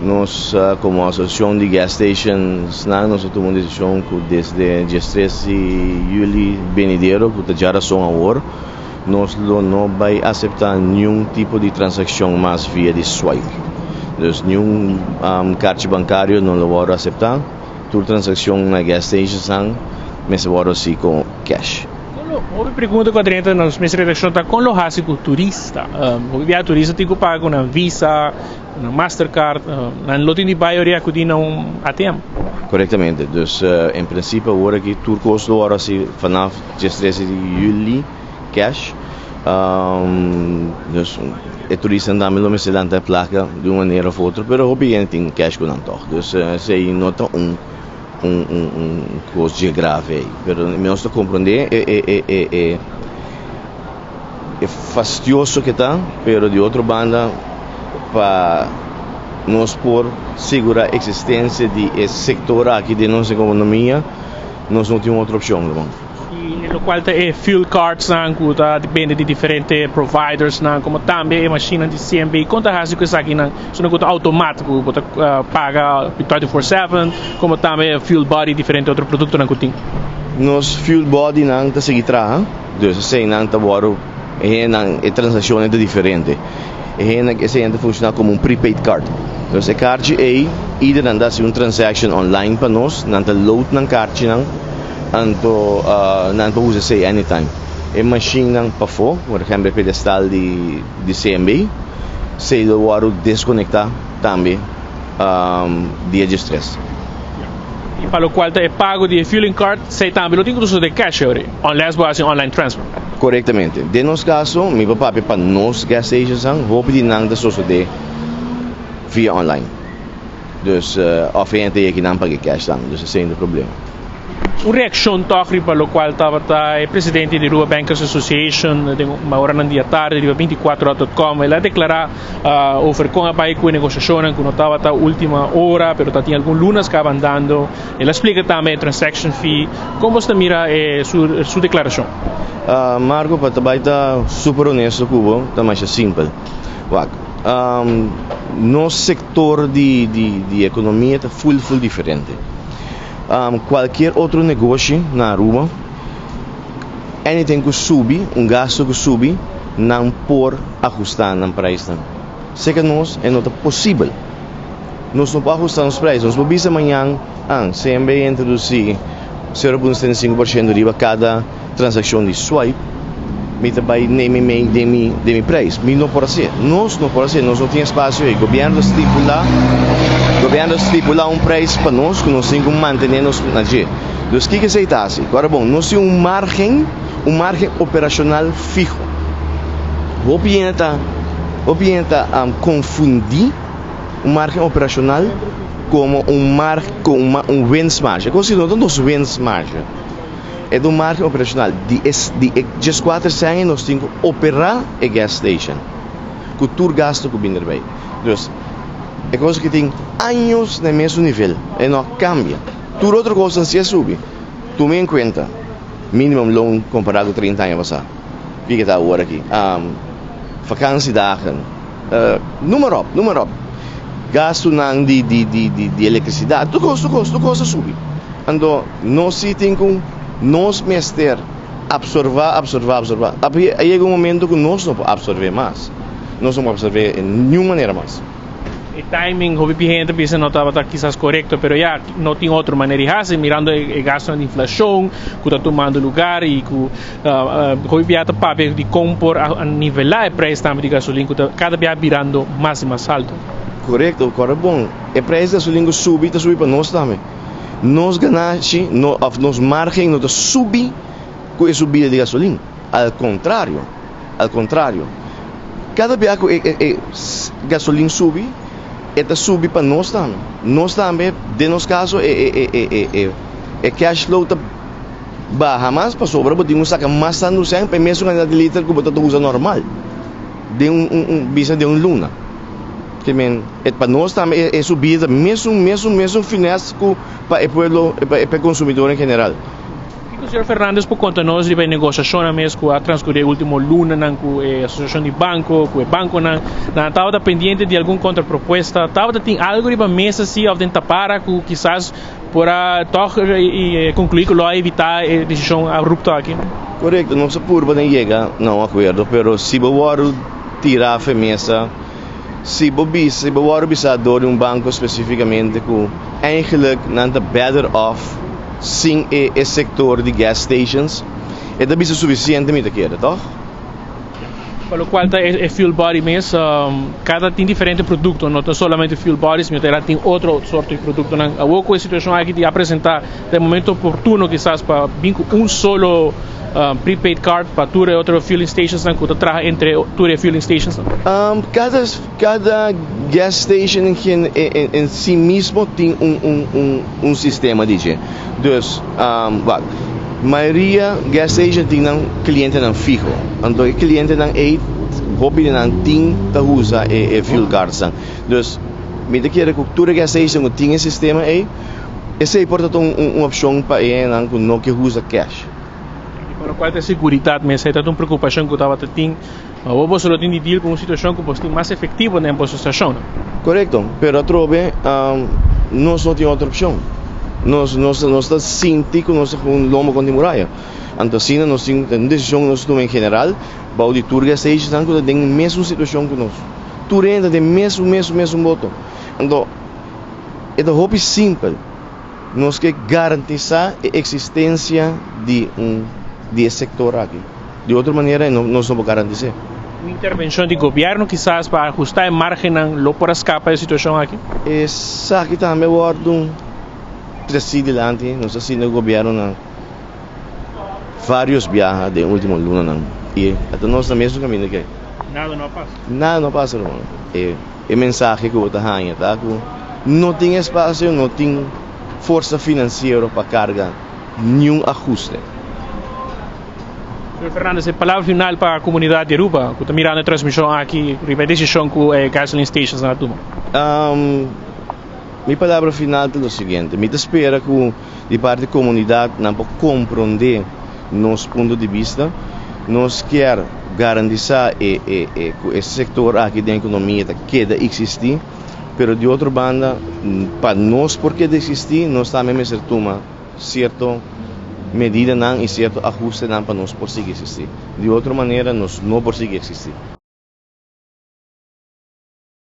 Nós, como associação de gas stations, nós tomamos decisão que desde 13 de julho venidero, que já são agora, nós não vai aceitar nenhum tipo de transação mais via de swipe. Então, nenhum cartão bancário não vai aceitar. Toda transação na gas station, mas vai ser com cash. Uma pergunta que a gente nos está com o rásico turista. O turista tem que pagar uma Visa, uma Mastercard, na lote de maioria que não ATM. Corretamente. Então, em princípio, agora que tudo custa agora se vanaf 13 de julho cash. Então, o turista anda me se dá a placa de uma maneira ou outra, mas obviamente tem cash com não toque. Então, se aí nota coisa grave aí. Mas nós compreender é fastidioso que está, mas de outra banda para nós por segurar a existência de setor aqui de nossa economia, nós não temos outra opção, irmão. E no qual é fuel cards, depende de diferentes providers, como também a máquina de CMB, quanto rádio que está aqui, são automático, você paga 24/7, como também fuel body, diferente outro produto na cozinha. Nos fuel body não está seguindo atrás, então se não está agora é transação diferente. Esse ainda funciona como prepaid card. Então esse card aí, ainda anda se transaction online para nós, não está load na card não usa se anytime. A máquina para fora, por exemplo, pedestal de CMB, se lo varo desconectar também dia de stress. E para o qual é pago de fueling card, se também não tem que usar de cash, unless você online transfer. Corretamente. De nosso caso, meu papai para nós gas stations, vou pedir nada só de via online. Então, obviamente é que não paga cash, então sem problema. Uma reação toque para o qual estava o presidente da Rua Bankers Association, de uma hora na dia tarde, de 24horas.com, ele declarou com a pai com a negociação, que não estava a última hora, mas tinha alguns lunas que estavam dando. Ele explica também a transaction fee. Como você mira sua declaração? Marco, para trabalhar está super honesto, Cuba, está mais simples. No setor de economia está full diferente. Qualquer outro negócio na rua, anything que sube, gasto que sube, não pode ajustar no preço. Se que nós é não possível. Nós não podemos ajustar os preços. Nós podemos amanhã, CMB introduzir 0,75% de cada transação de swipe, mas também de preço. Mas não pode ser. Nós não temos espaço aí. O governo estipula preço para nós, que nós temos que manter-nos na G. Então, o que se está assim? Agora, bom, nós temos um margem operacional fijo. O cliente confundir margem operacional como um wins margem. Considerando nos wins margem. É do margem operacional. De 4 anos, nós temos que operar a gas station. Com todo o gasto que vem daí. Então, é coisa que tem anos no mesmo nível e não cambia. Tudo outra coisa se sube. Tome em conta, minimum loan comparado com 30 anos passado. O que está agora aqui? Vacância dagen. Número. Gasto de eletricidade. Tudo coisa sube. Então, nós temos que nós mestre absorver. Aí chega um momento que nós não podemos absorver mais. Nós não podemos absorver de nenhuma maneira mais. O timing, o gente pensa não estava quizás correto, mas já não tem outra maneira de fazer, mirando o gasto de inflação, que está tomando lugar e que o gente papel de compor a nivelar o preço também de gasolina, que cada vez virando mais e mais alto. Correto, agora bom. O preço da gasolina sube para nós também. Nós ganhamos, nos margem, não subir com a subida de gasolina. Ao contrário. Cada vez que a gasolina sube, ela sube para nós também. Nós também, de nosso caso, cash flow está baixa mais para sobra, porque temos que sacar mais tanto sem para mesmo quantidade de litros que você usa normal. Bisa de luna. Que para nós também é subida, mesmo finesse para o povo, para o consumidor em geral. Senhor Fernandes, por conta nós de negociação mesmo a transcorrer último luna com a associação de banco, com o banco na estava dependente de alguma contraproposta, estava tem algo de mesa se ao tentar para que quizás para concluir que lo evitar a decisão abrupta aqui. Correto, não se purba nem chega não acordo, pero se eu tirar a mesa, se eu wou bisador de banco especificamente que eigenlijk não better off sem o setor de gas stations, é da bisa suficientemente queda, toch? Pelo qual é fuel body mesmo, cada tem diferente produto, não é somente fuel bodies, mas tem outro sorte de produto. A outra situação aqui de apresentar no momento oportuno, quizás para vir solo prepaid card para tour e outro fueling stations, que traga entre tour e fueling stations. Cada gas station em si mesmo tem sistema de dus maioria gas station tem cliente não fijo, então o cliente não hobby não tem que usar o fuel card, dus me que a cultura gas station tem esse sistema essa é portanto uma opção para não que não que usa cash. Para qual é seguridade, mas é uma preocupação que eu estava tendo. O você só tem de deal com uma situação que você tem mais efetiva na estação. Correto, pero trove nós não tem outra opção. Nós estamos sentindo que nós com lomo com muralha. Então assim nós temos uma decisão nós tomamos em geral, para o tour gas station que tem a mesma situação que nós. Tudo ainda tem mesmo voto. Então é da hobby simples. Nós que garantizar a existência de setor aqui. De outra maneira, nós não podemos garantir. Uma intervenção de governo, quizás, para ajustar a margem para escapar da situação aqui? Isso aqui também é um presidente, nós assim o governo vários viajes de último luna e até nós no mesmo caminho que nada não passa. Nada não passa, irmão. É mensagem que eu estou dando, tá? Não tem espaço, não tem força financeira para carregar nenhum ajuste. Senhor Fernandes, a palavra final para a comunidade de Aruba, que está mirando a transmissão aqui, a decisão com a gasoline stations na Tuma. Minha palavra final é o seguinte: me espera que de parte da comunidade não pode compreender nosso ponto de vista, nós quer garantir que esse setor aqui da economia que existir, mas de outra banda, para nós porque existir, nós também me tomar certo medida e certo ajuste para nós conseguir existir. De outra maneira, nós não conseguimos existir.